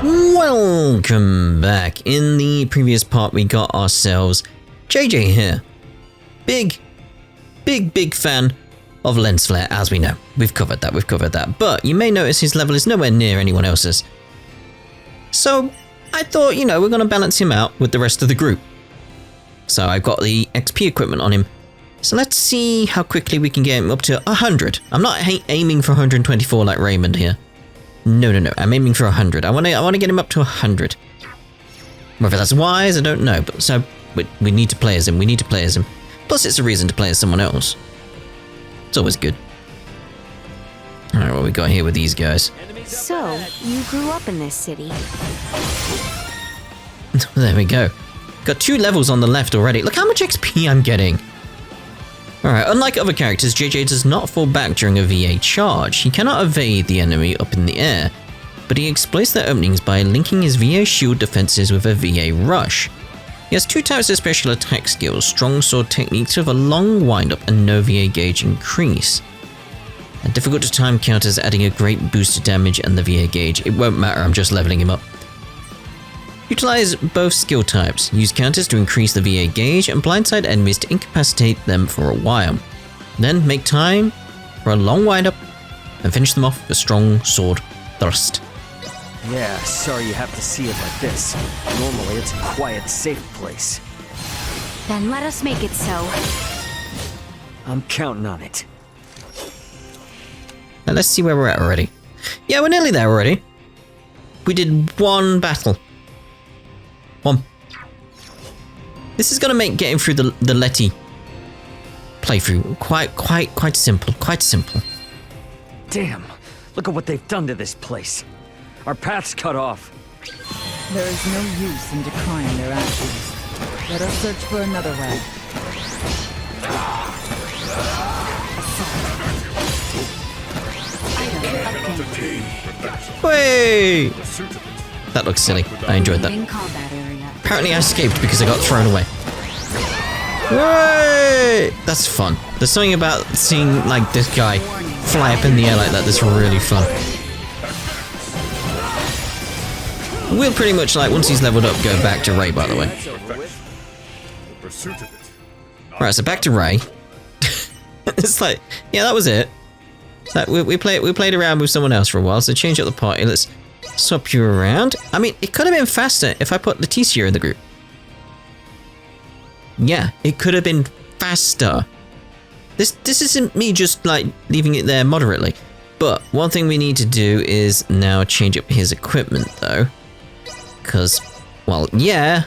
Welcome back. In the previous part, we got ourselves JJ here. Big fan of lens flare, as we know. We've covered that. But you may notice his level is nowhere near anyone else's. So I thought, you know, we're going to balance him out with the rest of the group. So I've got the XP equipment on him. So let's see how quickly we can get him up to 100. I'm not aiming for 124 like Raymond here. No. I'm aiming for 100. I want to get him up to 100. Whether that's wise, I don't know. But so we need to play as him. Plus, it's a reason to play as someone else. It's always good. All right, what we got here with these guys? So you grew up in this city. There we go. Got 2 levels on the left already. Look how much XP I'm getting. Alright, unlike other characters, JJ does not fall back during a VA charge. He cannot evade the enemy up in the air, but he exploits their openings by linking his VA shield defenses with a VA rush. He has 2 types of special attack skills, strong sword techniques with a long windup and no VA gauge increase. And difficult to time counters adding a great boost to damage and the VA gauge. It won't matter, I'm just leveling him up. Utilize both skill types, use counters to increase the VA gauge and blindside enemies to incapacitate them for a while. Then make time for a long windup and finish them off with a strong sword thrust. Yeah, sorry you have to see it like this. Normally it's a quiet, safe place. Then let us make it so. I'm counting on it. Now let's see where we're at already. Yeah, we're nearly there already. We did 1 battle. 1. This is gonna make getting through the Letty playthrough quite simple. Damn, look at what they've done to this place. Our path's cut off. There is no use in decrying their actions. Let us search for another way. Wait! That looks silly. I enjoyed that. In combat area. Apparently I escaped because I got thrown away. Wait! That's fun. There's something about seeing like this guy fly up in the air like that that's really fun. We'll pretty much, like, once he's leveled up, go back to Ray, by the way. Right, so back to Ray. It's like, yeah, that was it. It's like we played around with someone else for a while, so change up the party. Let's swap you around. I mean, it could have been faster if I put Laeticia in the group. Yeah, it could have been faster. This isn't me just, like, leaving it there moderately. But one thing we need to do is now change up his equipment, though. Because, well, yeah,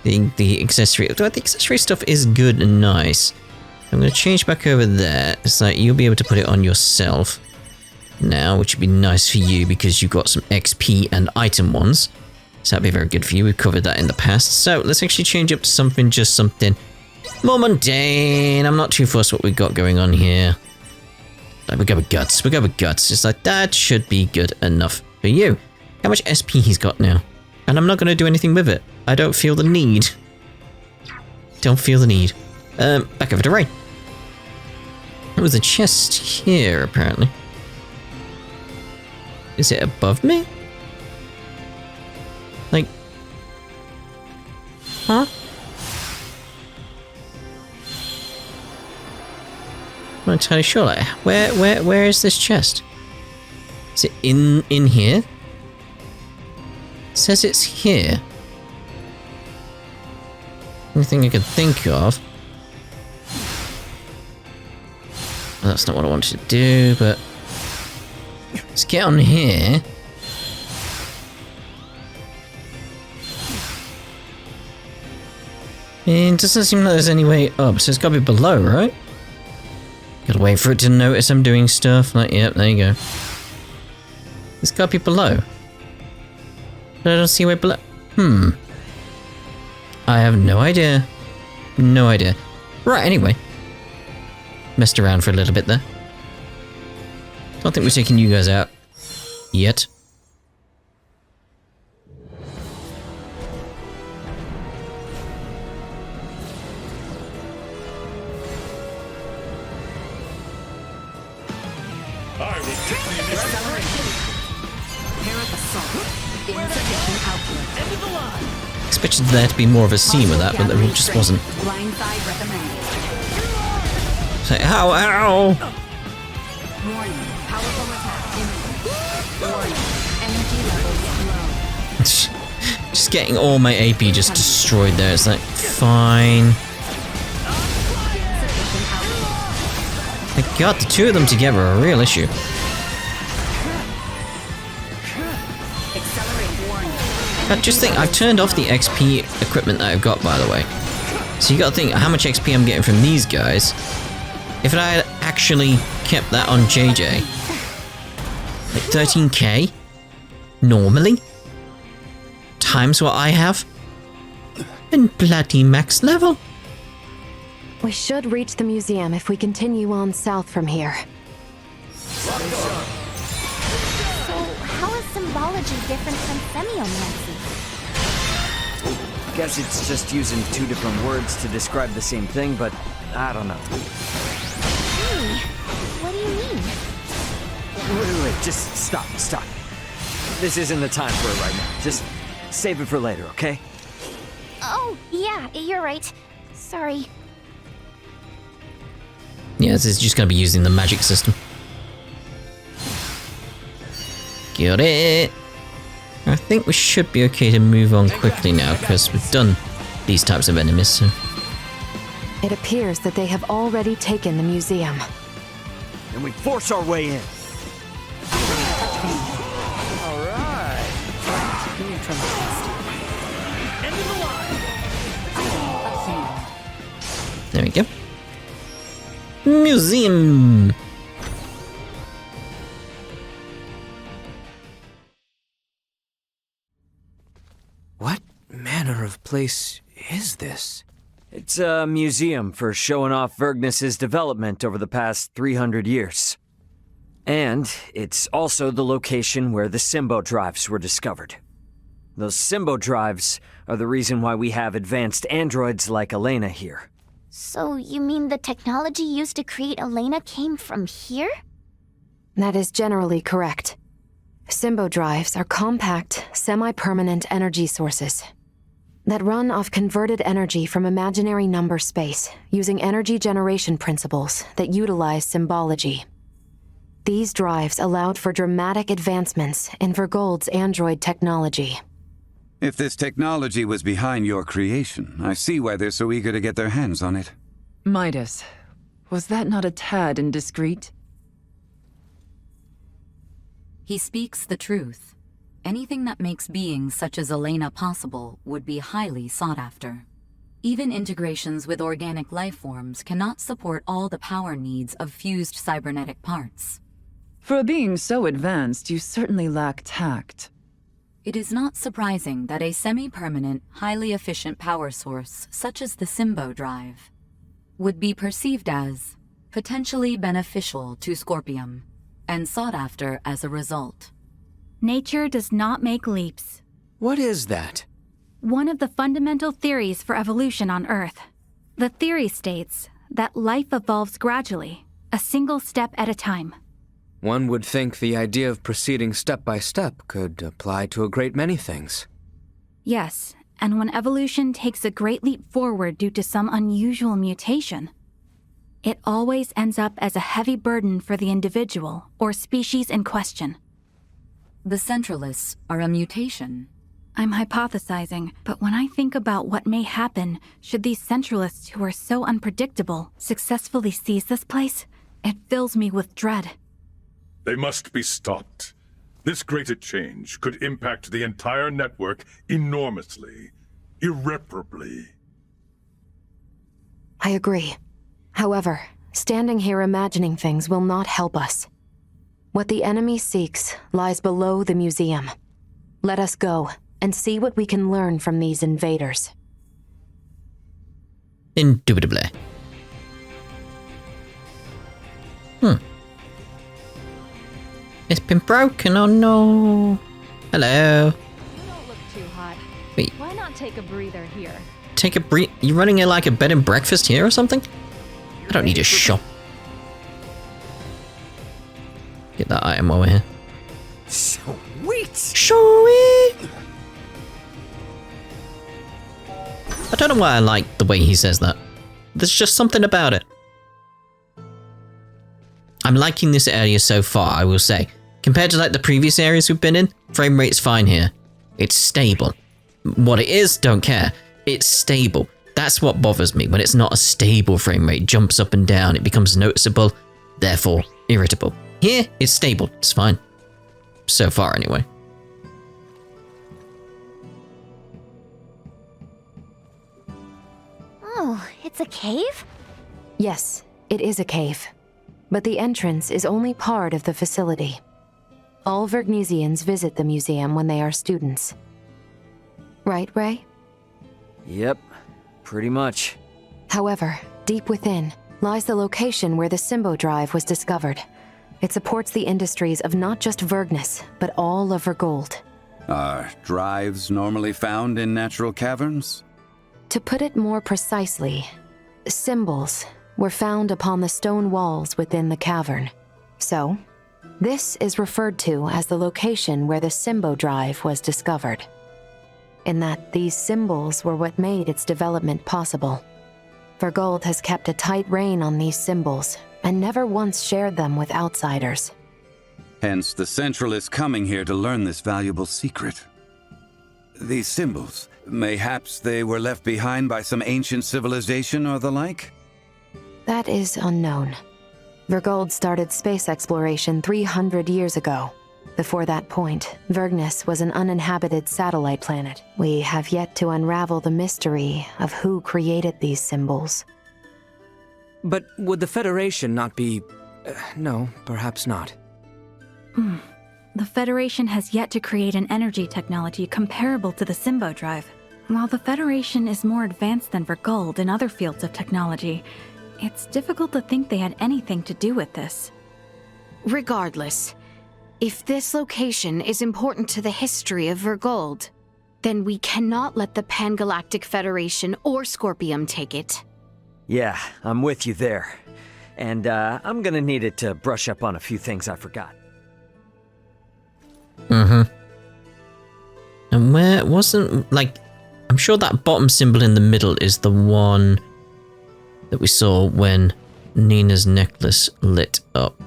the accessory stuff is good and nice. I'm going to change back over there. It's like you'll be able to put it on yourself now, which would be nice for you because you've got some XP and item ones. So that'd be very good for you. We've covered that in the past. So let's actually change up to something more mundane. I'm not too fussed what we've got going on here. Like, we go with guts. Just like that should be good enough for you. How much SP he's got now? And I'm not going to do anything with it. I don't feel the need. Back over to Ray. There was a chest here, apparently. Is it above me? Like... Huh? I'm not entirely sure. Like, where is this chest? Is it in here? It says it's here. Anything I could think of. Well, that's not what I wanted to do, but let's get on here. It doesn't seem like there's any way up, so it's got to be below, right? Gotta wait for it to notice I'm doing stuff. Like, yep, there you go. It's got to be below. But I don't see a way below. I have no idea. Right, anyway. Messed around for a little bit there. Don't think we're taking you guys out. Yet. I will take the initiative. Prepare at the assault. Insufficient output. Expected there to be more of a scene with that, but there just wasn't. Blindside recommended. Say, ow, ow! Warning. Powerful attack imminent. Warning. Energy levels low. Just getting all my AP just destroyed there. It's like, fine. Insufficient output. My god, the two of them together are a real issue. Accelerate warning. I just think I've turned off the XP equipment that I've got, by the way. So you gotta think how much XP I'm getting from these guys. If I had actually kept that on JJ, like 13k, normally, times what I have, and bloody max level. We should reach the museum if we continue on south from here. So, how is symbology different from semiomancy? Guess it's just using two different words to describe the same thing, but I don't know. Hey, what do you mean? Wait, just stop. This isn't the time for it right now. Just save it for later, okay? Oh, yeah, you're right. Sorry. Yeah, this is just gonna be using the magic system. Got it. I think we should be okay to move on quickly now, because we've done these types of enemies, so... It appears that they have already taken the museum. And we force our way in. There we go. Museum! What manner of place is this? It's a museum for showing off Vergnis's development over the past 300 years. And it's also the location where the Symbo drives were discovered. Those Symbo drives are the reason why we have advanced androids like Elena here. So, you mean the technology used to create Elena came from here? That is generally correct. Symbo drives are compact, semi-permanent energy sources that run off converted energy from imaginary number space using energy generation principles that utilize symbology. These drives allowed for dramatic advancements in Verguld's android technology. If this technology was behind your creation, I see why they're so eager to get their hands on it. Midas, was that not a tad indiscreet? He speaks the truth. Anything that makes beings such as Elena possible would be highly sought after. Even integrations with organic life forms cannot support all the power needs of fused cybernetic parts. For a being so advanced, you certainly lack tact. It is not surprising that a semi-permanent, highly efficient power source such as the Symbo drive would be perceived as potentially beneficial to Scorpium and sought after as a result. Nature does not make leaps. What is that? One of the fundamental theories for evolution on Earth. The theory states that life evolves gradually, a single step at a time. One would think the idea of proceeding step by step could apply to a great many things. Yes, and when evolution takes a great leap forward due to some unusual mutation, it always ends up as a heavy burden for the individual or species in question. The Centralists are a mutation. I'm hypothesizing, but when I think about what may happen should these Centralists who are so unpredictable successfully seize this place, it fills me with dread. They must be stopped. This greater change could impact the entire network enormously, irreparably. I agree. However, standing here imagining things will not help us. What the enemy seeks lies below the museum. Let us go and see what we can learn from these invaders. Indubitably. It's been broken, oh no. Hello. You don't look too hot. Wait. Why not take a breather here? Take a breath. You running in like a bed and breakfast here or something? I don't need a shop. Get that item over here. Sweet! Sweet! don't know why I like the way he says that. There's just something about it. I'm liking this area so far, I will say. Compared to like the previous areas we've been in, frame rate's fine here. It's stable. What it is, don't care. It's stable. That's what bothers me, when it's not a stable frame rate. It jumps up and down, it becomes noticeable, therefore irritable. Here, it's stable. It's fine. So far, anyway. Oh, it's a cave? Yes, it is a cave. But the entrance is only part of the facility. All Vergnesians visit the museum when they are students. Right, Ray? Yep, pretty much. However, deep within lies the location where the Symbo Drive was discovered. It supports the industries of not just Vergnes, but all of Verguld. Are drives normally found in natural caverns? To put it more precisely, symbols were found upon the stone walls within the cavern. So, this is referred to as the location where the Symbo Drive was discovered. In that these symbols were what made its development possible. Verguld has kept a tight rein on these symbols and never once shared them with outsiders. Hence, the Central is coming here to learn this valuable secret. These symbols, mayhaps they were left behind by some ancient civilization or the like? That is unknown. Verguld started space exploration 300 years ago. Before that point, Vergnes was an uninhabited satellite planet. We have yet to unravel the mystery of who created these symbols. But would the Federation not be... no, perhaps not. The Federation has yet to create an energy technology comparable to the Symbo Drive. While the Federation is more advanced than Verguld in other fields of technology, it's difficult to think they had anything to do with this. Regardless, if this location is important to the history of Verguld, then we cannot let the Pangalactic Federation or Scorpium take it. Yeah, I'm with you there. And I'm gonna need it to brush up on a few things I forgot. And where wasn't, like, I'm sure that bottom symbol in the middle is the one that we saw when Nina's necklace lit up.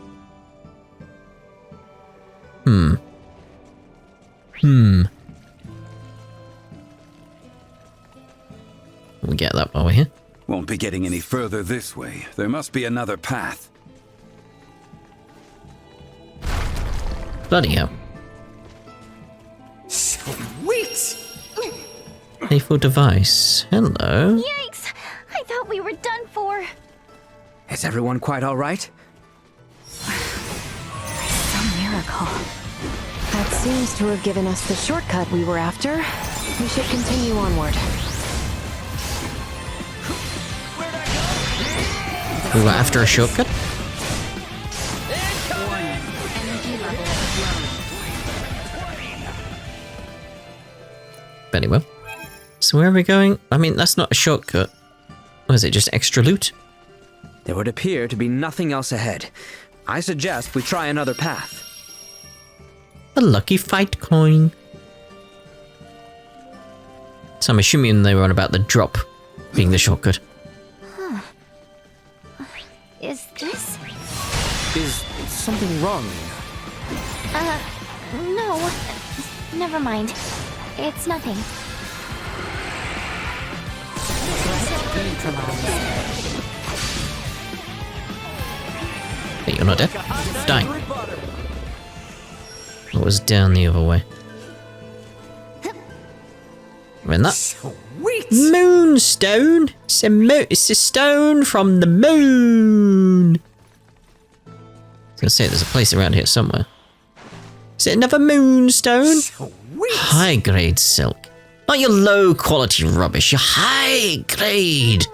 We get that while we're here. Won't be getting any further this way. There must be another path. Bloody hell. Sweet! Playful device. Hello. Yikes! I thought we were done for. Is everyone quite all right? Some miracle. That seems to have given us the shortcut we were after. We should continue onward. We were after a shortcut? Very well. So where are we going? I mean, that's not a shortcut. Was it just extra loot? There would appear to be nothing else ahead. I suggest we try another path. A lucky fight coin. So I'm assuming they were on about the drop being the shortcut. Is this? Is something wrong? No. Never mind. It's nothing. Hey, you're not dead? Die. What was down the other way? And that? Sweet! Moonstone! It's a stone from the moon! I was gonna say, there's a place around here somewhere. Is it another moonstone? Sweet! High grade silk. Not your low quality rubbish, your high grade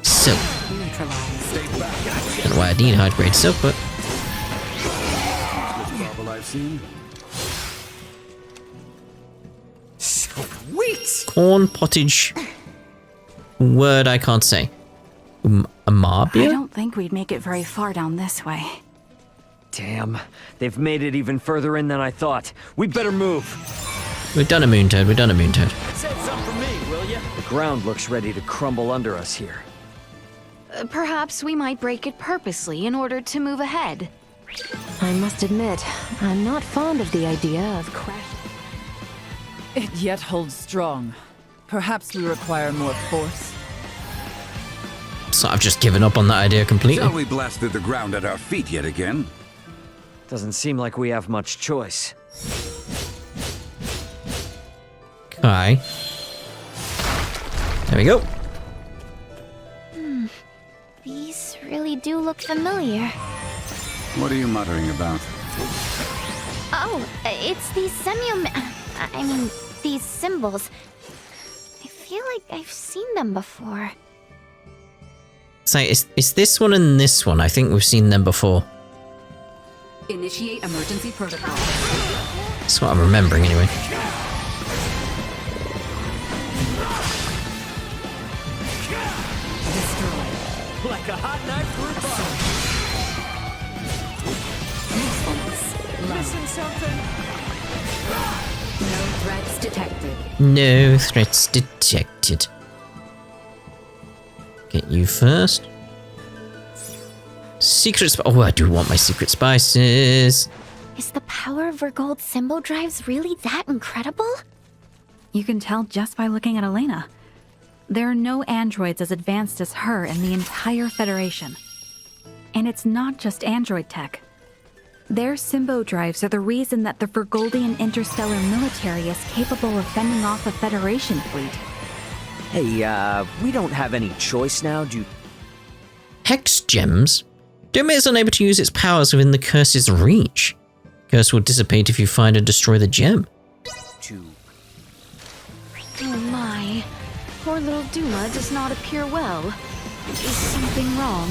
silk. Don't know why I need high grade silk, but. Sweet! Corn pottage. Word I can't say. I Amabia? don't think we'd make it very far down this way. Damn, they've made it even further in than I thought. We better move. We've done a moon toad, we've done a moon toad. Save some for me, will The ground looks ready to crumble under us here. Perhaps we might break it purposely in order to move ahead. I must admit, I'm not fond of the idea of crashing. It yet holds strong. Perhaps we require more force. So I've just given up on that idea completely. Shall we blast through the ground at our feet yet again? Doesn't seem like we have much choice. Okay. There we go. These really do look familiar. What are you muttering about? Oh, it's these these symbols. I feel like I've seen them before. So it's this one and this one. I think we've seen them before. Initiate emergency protocol. That's what I'm remembering anyway. Destroy. Like a hot knife through butter. Missing something? No threats detected. No threats detected. Get you first. Secret oh, I do want my secret spices. Is the power of Verguld symbol drives really that incredible? You can tell just by looking at Elena. There are no androids as advanced as her in the entire Federation. And it's not just android tech. Their Symbo drives are the reason that the Verguldian interstellar military is capable of fending off a Federation fleet. Hey, we don't have any choice now, do you? Hex gems? Domate is unable to use its powers within the curse's reach. Curse will dissipate if you find and destroy the gem. Oh my. Poor little Duma does not appear well. Is something wrong?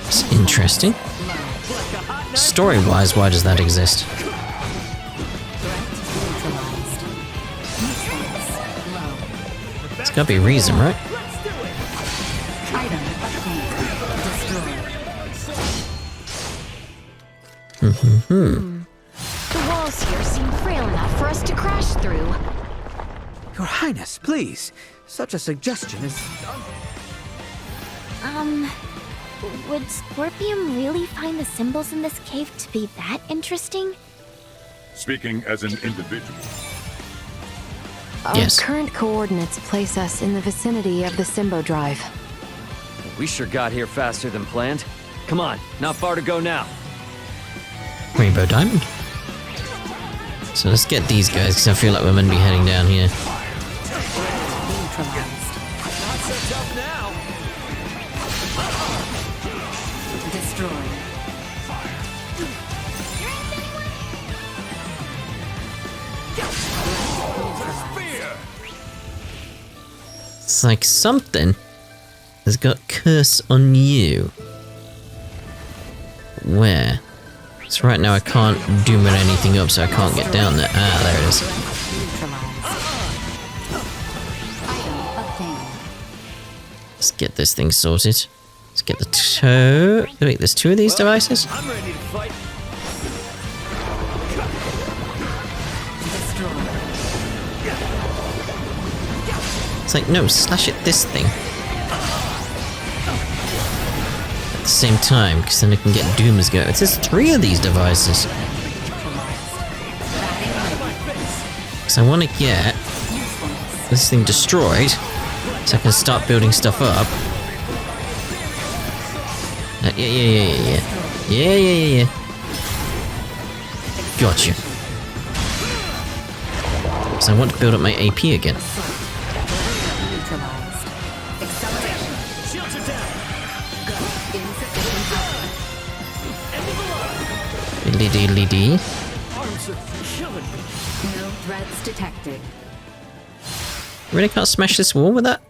It's interesting. Story-wise, why does that exist? It's gotta be a reason, right? The walls here seem frail enough for us to crash through. Your Highness, please. Such a suggestion is... Would Scorpium really find the symbols in this cave to be that interesting? Speaking as an individual. Our current coordinates place us in the vicinity of the Symbo drive. We sure got here faster than planned. Come on, not far to go now. Rainbow Diamond. So let's get these guys, because I feel like we're meant to be heading down here. Destroy. It's like something has got curse on you. Where? So right now I can't doom anything up, so I can't get down there. Ah, there it is. Let's get this thing sorted. Let's get the toe. Wait, there's two of these devices? I'm ready to fight. It's like, no, slash at this thing. At the same time, because then I can get Doom's go. It says 3 of these devices. Because I want to get this thing destroyed, so I can start building stuff up. Yeah. Gotcha. So I want to build up my AP again. Diddly dee. No threats detected. Really can't smash this wall with that?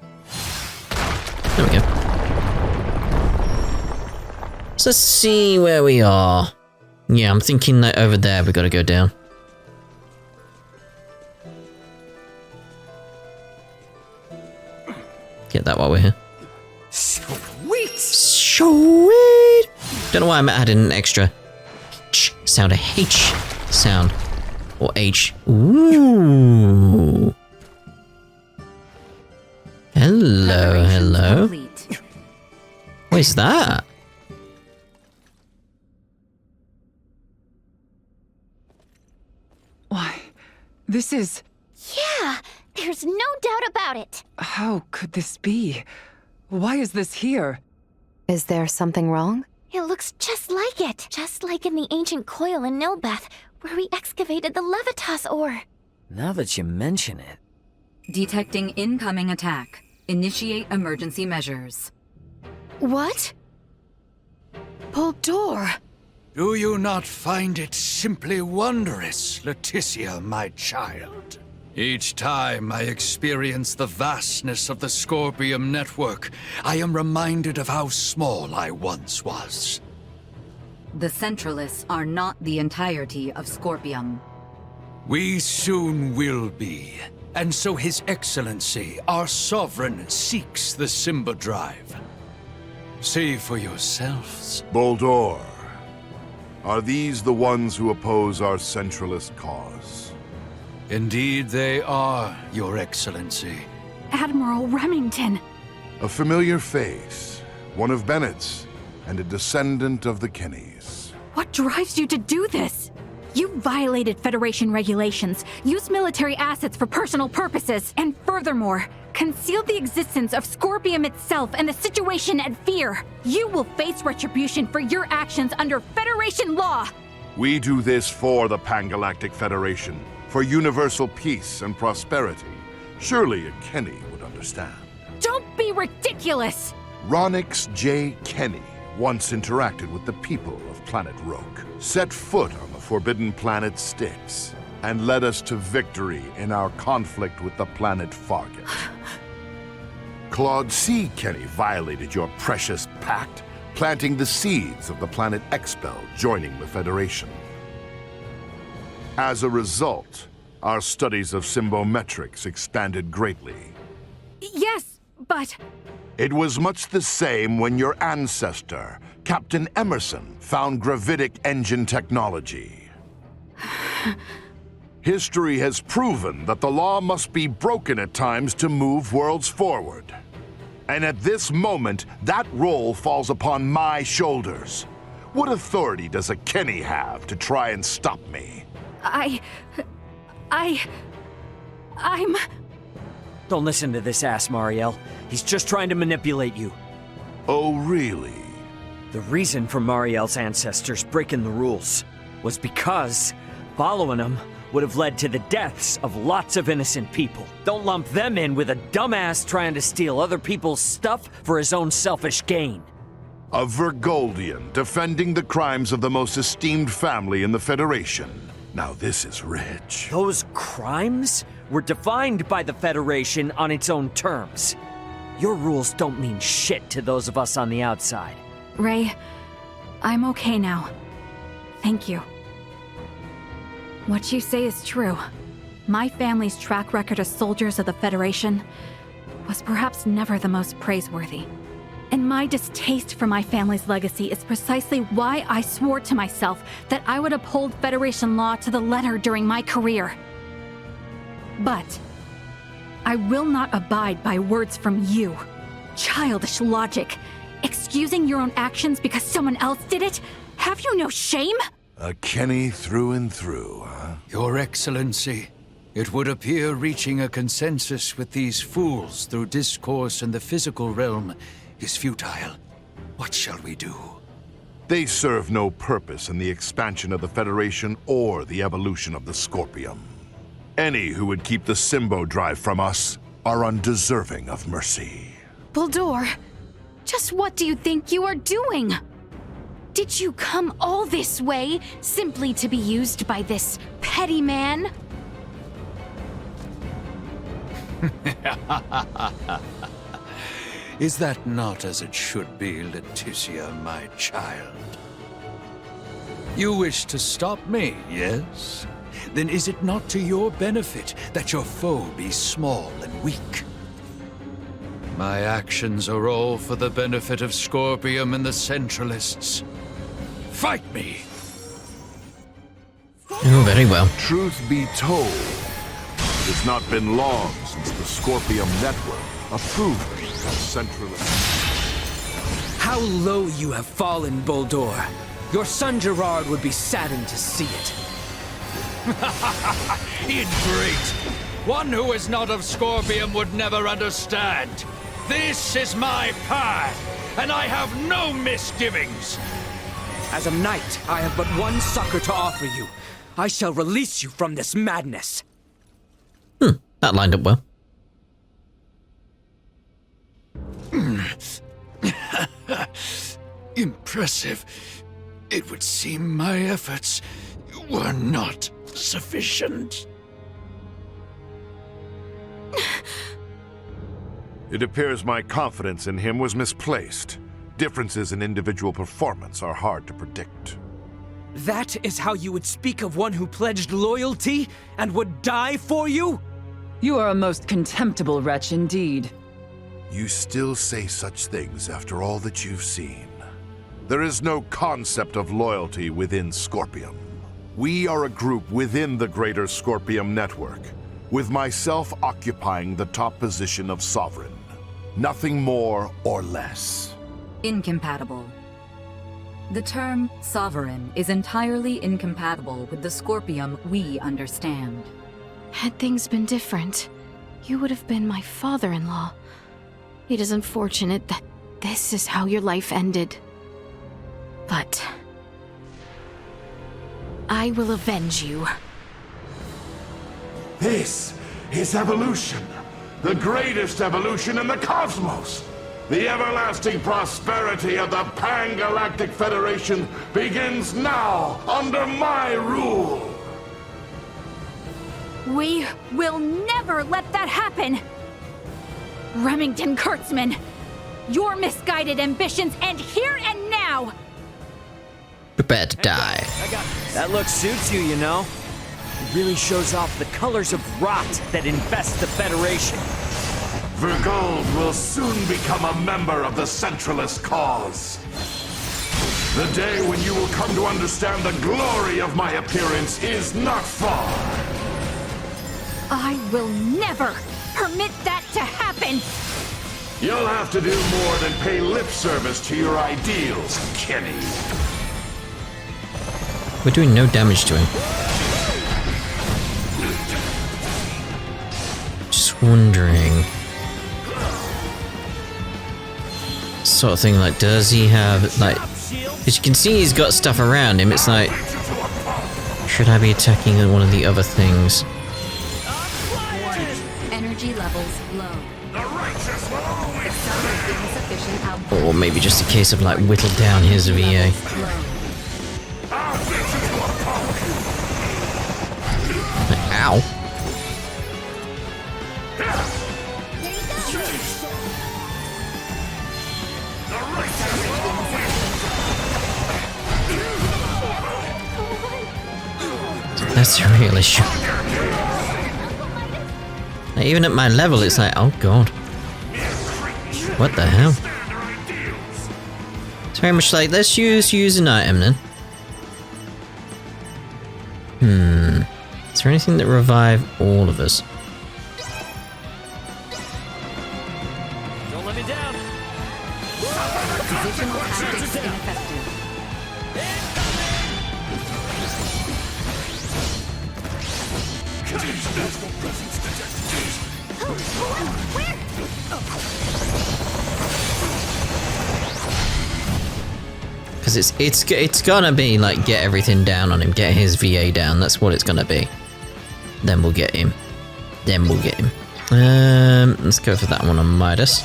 There we go. So let's see where we are. Yeah, I'm thinking that over there we gotta go down. Get that while we're here. Sweet! Sweet! Don't know why I'm adding an extra H sound, a H sound. Or H. Ooh. Hello? complete. What is that? Why, this is... Yeah, there's no doubt about it. How could this be? Why is this here? Is there something wrong? It looks just like it. Just like in the ancient coil in Nilbeth, where we excavated the Levitas ore. Now that you mention it... Detecting incoming attack. Initiate emergency measures. What? Buldur! Do you not find it simply wondrous, Laeticia, my child? Each time I experience the vastness of the Scorpium network, I am reminded of how small I once was. The Centralists are not the entirety of Scorpium. We soon will be, and so His Excellency, our Sovereign, seeks the Simba Drive. See for yourselves. Buldur, are these the ones who oppose our centralist cause? Indeed they are, Your Excellency. Admiral Remington! A familiar face, one of Bennett's, and a descendant of the Kennys. What drives you to do this? You violated Federation regulations, used military assets for personal purposes, and furthermore, concealed the existence of Scorpium itself and the situation at Fear. You will face retribution for your actions under Federation law! We do this for the Pangalactic Federation, for universal peace and prosperity. Surely a Kenny would understand. Don't be ridiculous! Ronix J. Kenny once interacted with the people of planet Roke, set foot on the forbidden planet Styx, and led us to victory in our conflict with the planet Fargate. Claude C. Kenny violated your precious pact, planting the seeds of the planet Expel joining the Federation. As a result, our studies of symbometrics expanded greatly. Yes, but... It was much the same when your ancestor, Captain Emerson, found gravitic engine technology. History has proven that the law must be broken at times to move worlds forward. And at this moment, that role falls upon my shoulders. What authority does a Kenny have to try and stop me? I'm... Don't listen to this ass, Mariel. He's just trying to manipulate you. Oh, really? The reason for Mariel's ancestors breaking the rules was because following them would have led to the deaths of lots of innocent people. Don't lump them in with a dumbass trying to steal other people's stuff for his own selfish gain. A Verguldian defending the crimes of the most esteemed family in the Federation. Now this is rich. Those crimes were defined by the Federation on its own terms. Your rules don't mean shit to those of us on the outside. Ray, I'm okay now. Thank you. What you say is true. My family's track record as soldiers of the Federation was perhaps never the most praiseworthy. And my distaste for my family's legacy is precisely why I swore to myself that I would uphold Federation law to the letter during my career. But I will not abide by words from you. Childish logic. Excusing your own actions because someone else did it? Have you no shame? A Kenny through and through, huh? Your Excellency, it would appear reaching a consensus with these fools through discourse in the physical realm is futile. What shall we do? They serve no purpose in the expansion of the Federation or the evolution of the Scorpium. Any who would keep the Symbo Drive from us are undeserving of mercy. Buldur, just what do you think you are doing? Did you come all this way simply to be used by this petty man? Is that not as it should be, Laeticia, my child? You wish to stop me, yes? Then is it not to your benefit that your foe be small and weak? My actions are all for the benefit of Scorpium and the Centralists. Fight me! Oh, very well. Truth be told, it has not been long since the Scorpium Network approved me Centralist. How low you have fallen, Boldor. Your son Gerard would be saddened to see it. Ingrate! One who is not of Scorpium would never understand. This is my path, and I have no misgivings. As a knight, I have but one succor to offer you. I shall release you from this madness. That lined up well. Impressive. It would seem my efforts were not sufficient. It appears my confidence in him was misplaced. Differences in individual performance are hard to predict. That is how you would speak of one who pledged loyalty and would die for you? You are a most contemptible wretch indeed. You still say such things after all that you've seen. There is no concept of loyalty within Scorpium. We are a group within the greater Scorpium network, with myself occupying the top position of Sovereign. Nothing more or less. Incompatible. The term sovereign is entirely incompatible with the Scorpium we understand. Had things been different, you would have been my father-in-law. It is unfortunate that this is how your life ended. But I will avenge you. This is evolution. The greatest evolution in the cosmos. The everlasting prosperity of the Pangalactic Federation begins now under my rule. We will never let that happen! Remington Kurtzman, your misguided ambitions end here and now! Prepare to die. That look suits you, you know. It really shows off the colors of rot that infest the Federation. Verguld will soon become a member of the Centralist cause. The day when you will come to understand the glory of my appearance is not far. I will never permit that to happen! You'll have to do more than pay lip service to your ideals, Kenny. We're doing no damage to him. Just wondering. Sort of thing, like, does he have, like, as you can see he's got stuff around him, it's like, should I be attacking one of the other things? Energy levels low. Insufficient output. Or maybe just a case of, like, whittle down his VA. Ow. That's a real issue. Like, even at my level, it's like, oh god. What the hell? It's very much like, let's use an item then. Is there anything that revive all of us? Don't let me down. Divisional tactics ineffective. Because it's gonna be like, get everything down on him, get his VA down. That's what it's gonna be. Then we'll get him. Let's go for that one on Midas.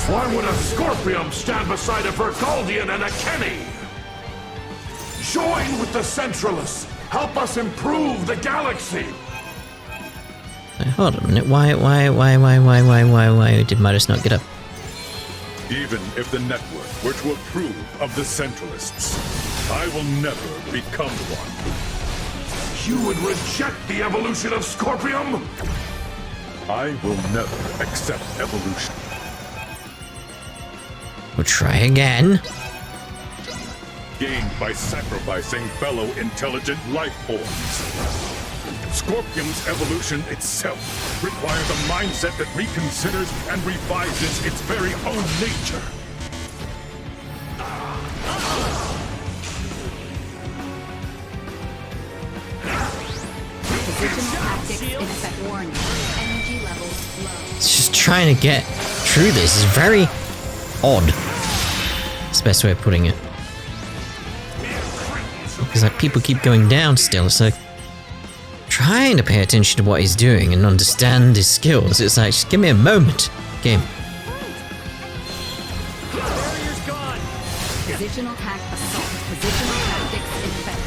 Why would a Scorpium stand beside a Verguldian and a Kenny? Join with the Centralists. Help us improve the galaxy. Wait, hold on a minute. Why did Midas not get up? Even if the network were to approve of the Centralists, I will never become one. You would reject the evolution of Scorpium? I will never accept evolution. We'll try again. Gained by sacrificing fellow intelligent life forms. Scorpium's evolution itself requires a mindset that reconsiders and revises its very own nature. Position tactics in effect. Warning. Energy levels low. It's just trying to get through this is very odd. That's the best way of putting it. Because like people keep going down still, so trying to pay attention to what he's doing and understand his skills. It's like, just give me a moment, game. Positional hack assault. Positional tactics in effect.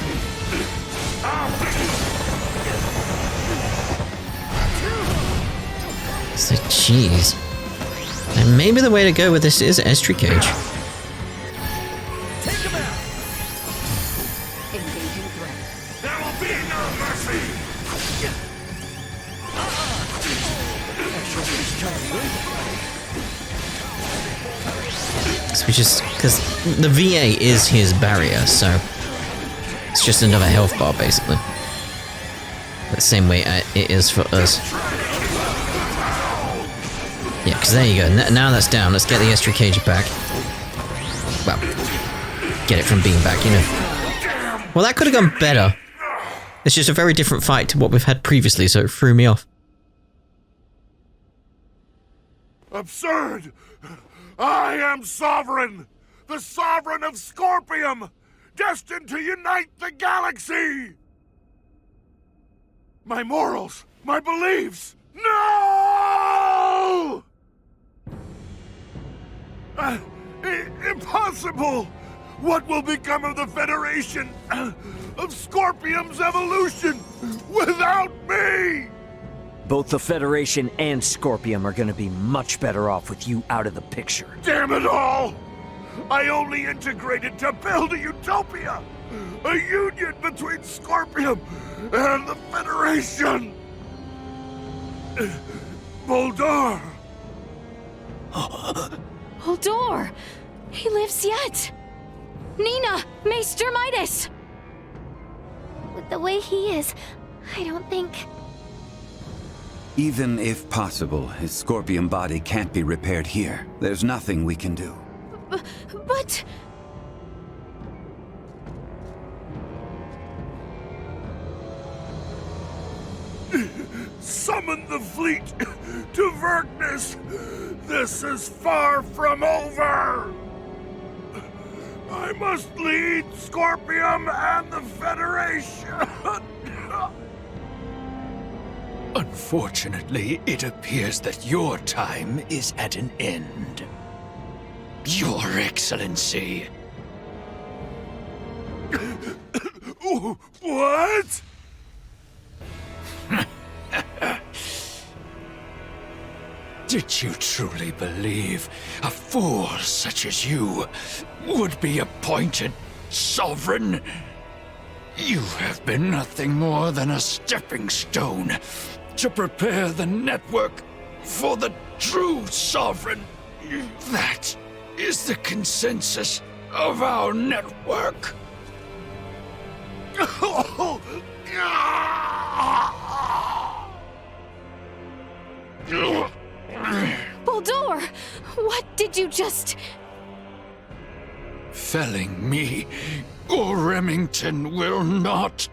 So, jeez. And maybe the way to go with this is Estri Cage. Engaging threat. There will be no mercy! So we just, because the VA is his barrier, so it's just another health bar basically. The same way it is for us. Yeah, because there you go. Now that's down. Let's get the Estri Cage back. Well, get it from being back, you know. Well, that could have gone better. It's just a very different fight to what we've had previously, so it threw me off. Absurd! I am sovereign! The sovereign of Scorpium! Destined to unite the galaxy! My morals, my beliefs! No! Impossible! What will become of the Federation, of Scorpium's evolution, without me? Both the Federation and Scorpium are gonna be much better off with you out of the picture. Damn it all! I only integrated to build a utopia! A union between Scorpium and the Federation! Boldor! Boldor! He lives yet! Nina! Maester Midas! With the way he is, I don't think... Even if possible, his Scorpion body can't be repaired here. There's nothing we can do. But... Summon the fleet to Vergnes! This is far from over! I must lead Scorpium and the Federation! Unfortunately, it appears that your time is at an end. Your Excellency. What? Did you truly believe a fool such as you would be appointed sovereign? You have been nothing more than a stepping stone to prepare the network for the true sovereign. That is the consensus of our network. Boldor! What did you just... Felling me or Remington will not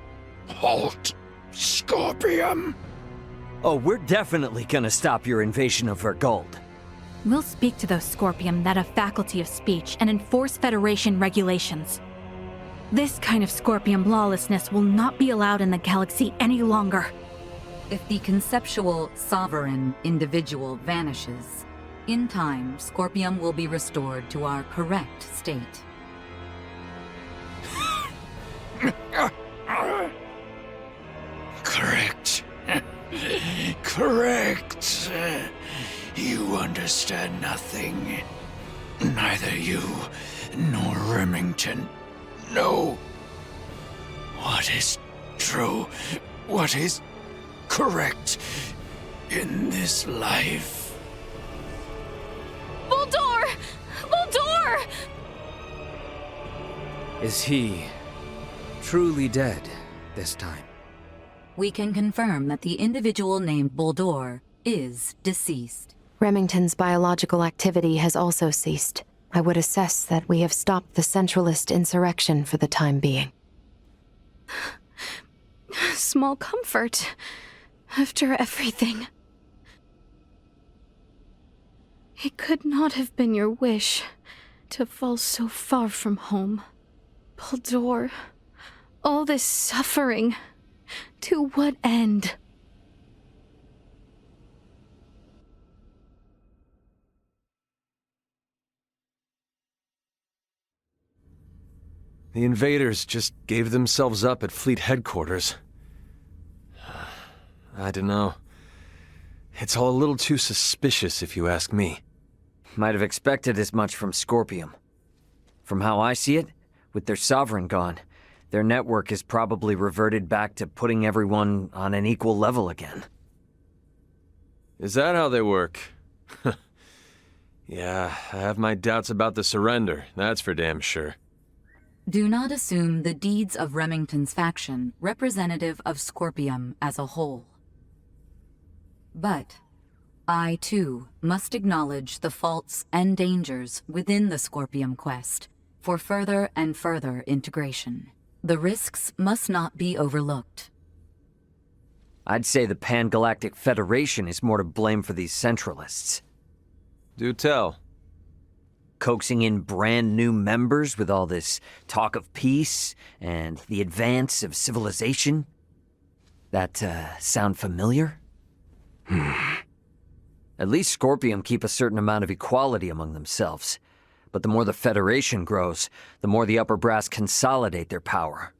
halt Scorpium. Oh, we're definitely gonna stop your invasion of Verguld. We'll speak to those Scorpium that have faculty of speech and enforce Federation regulations. This kind of Scorpium lawlessness will not be allowed in the galaxy any longer. If the conceptual sovereign individual vanishes, in time, Scorpium will be restored to our correct state. Correct. Correct. You understand nothing. Neither you nor Remington know what is true, what is correct in this life. Boldor! Boldor! Is he truly dead this time? we can confirm that the individual named Bulldor is deceased. Remington's biological activity has also ceased. I would assess that we have stopped the Centralist insurrection for the time being. Small comfort, after everything. It could not have been your wish to fall so far from home. Bulldor, all this suffering, to what end? The invaders just gave themselves up at fleet headquarters. I don't know. It's all a little too suspicious, if you ask me. Might have expected as much from Scorpium. From how I see it, with their sovereign gone, their network is probably reverted back to putting everyone on an equal level again. Is that how they work? Yeah, I have my doubts about the surrender, that's for damn sure. Do not assume the deeds of Remington's faction representative of Scorpium as a whole. But I, too, must acknowledge the faults and dangers within the Scorpium quest for further and further integration. The risks must not be overlooked. I'd say the Pangalactic Federation is more to blame for these Centralists. Do tell. Coaxing in brand new members with all this talk of peace and the advance of civilization? That, sound familiar? At least Scorpium keep a certain amount of equality among themselves. But the more the Federation grows, the more the upper brass consolidate their power.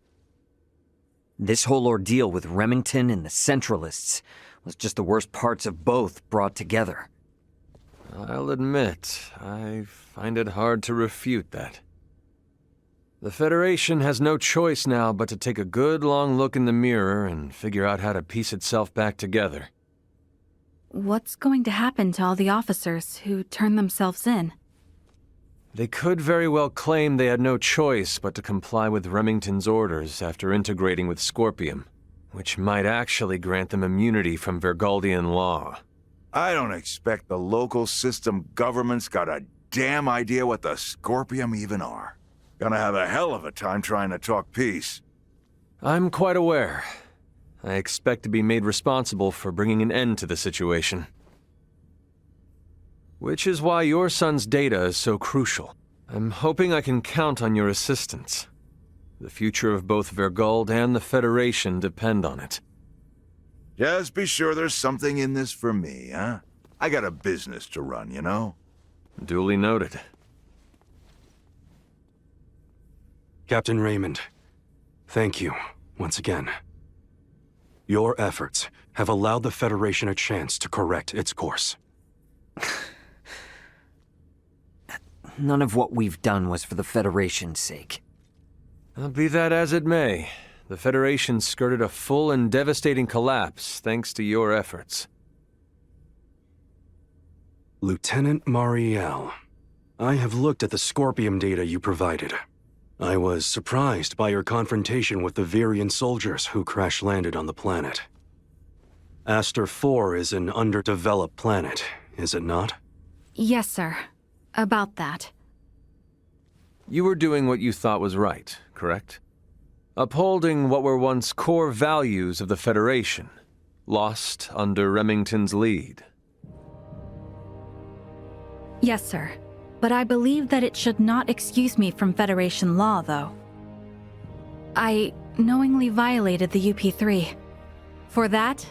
This whole ordeal with Remington and the Centralists was just the worst parts of both brought together. I'll admit, I find it hard to refute that. The Federation has no choice now but to take a good long look in the mirror and figure out how to piece itself back together. What's going to happen to all the officers who turned themselves in? They could very well claim they had no choice but to comply with Remington's orders after integrating with Scorpium, which might actually grant them immunity from Verguldian law. I don't expect the local system government's got a damn idea what the Scorpium even are. Gonna have a hell of a time trying to talk peace. I'm quite aware. I expect to be made responsible for bringing an end to the situation. Which is why your son's data is so crucial. I'm hoping I can count on your assistance. The future of both Verguld and the Federation depend on it. Just be sure there's something in this for me, huh? I got a business to run, you know? Duly noted. Captain Raymond, thank you, once again. Your efforts have allowed the Federation a chance to correct its course. None of what we've done was for the Federation's sake. Be that as it may, the Federation skirted a full and devastating collapse thanks to your efforts. Lieutenant Marielle, I have looked at the Scorpium data you provided. I was surprised by your confrontation with the Virian soldiers who crash-landed on the planet. Aster 4 is an underdeveloped planet, is it not? Yes, sir. About that. You were doing what you thought was right, correct? Upholding what were once core values of the Federation, lost under Remington's lead. Yes, sir. But I believe that it should not excuse me from Federation law, though. I knowingly violated the UP-3. For that,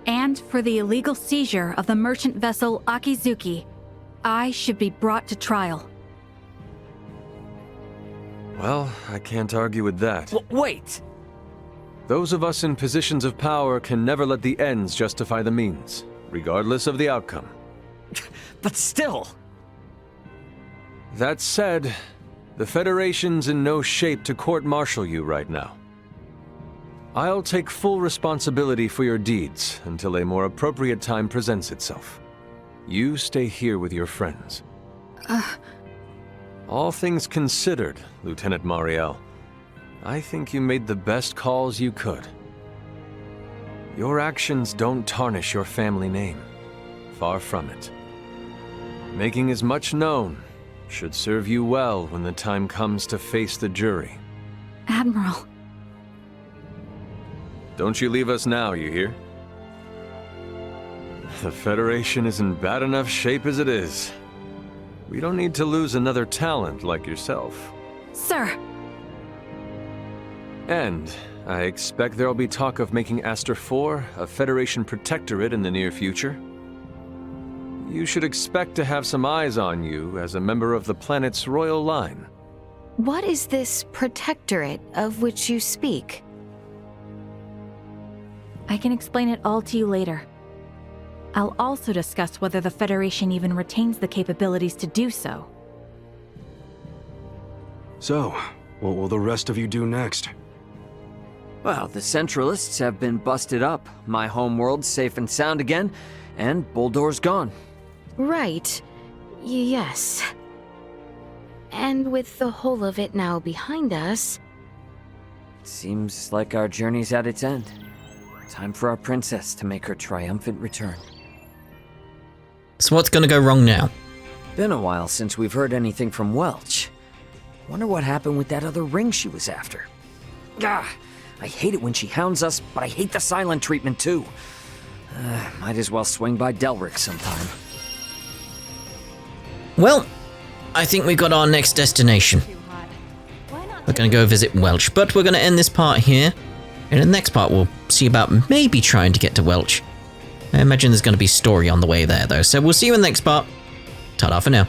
and for the illegal seizure of the merchant vessel Akizuki, I should be brought to trial. Well, I can't argue with that. Wait! Those of us in positions of power can never let the ends justify the means, regardless of the outcome. But still! That said, the Federation's in no shape to court-martial you right now. I'll take full responsibility for your deeds until a more appropriate time presents itself. You stay here with your friends. All things considered, Lieutenant Marielle, I think you made the best calls you could. Your actions don't tarnish your family name. Far from it. Making as much known should serve you well when the time comes to face the jury. Admiral. Don't you leave us now, you hear? The Federation is in bad enough shape as it is. We don't need to lose another talent like yourself. Sir! And I expect there'll be talk of making Aster 4 a Federation protectorate in the near future. You should expect to have some eyes on you as a member of the planet's royal line. What is this protectorate of which you speak? I can explain it all to you later. I'll also discuss whether the Federation even retains the capabilities to do so. So, what will the rest of you do next? Well, the Centralists have been busted up, my homeworld's safe and sound again, and Buldor's gone. Right. Yes. And with the whole of it now behind us... Seems like our journey's at its end. Time for our princess to make her triumphant return. So what's gonna go wrong now? Been a while since we've heard anything from Welch. Wonder what happened with that other ring she was after. Gah! I hate it when she hounds us, but I hate the silent treatment too. Might as well swing by Delric sometime. Well, I think we got our next destination. We're gonna go visit Welch, but we're gonna end this part here. In the next part, we'll see about maybe trying to get to Welch. I imagine there's gonna be story on the way there though, so we'll see you in the next part. Ta-da for now.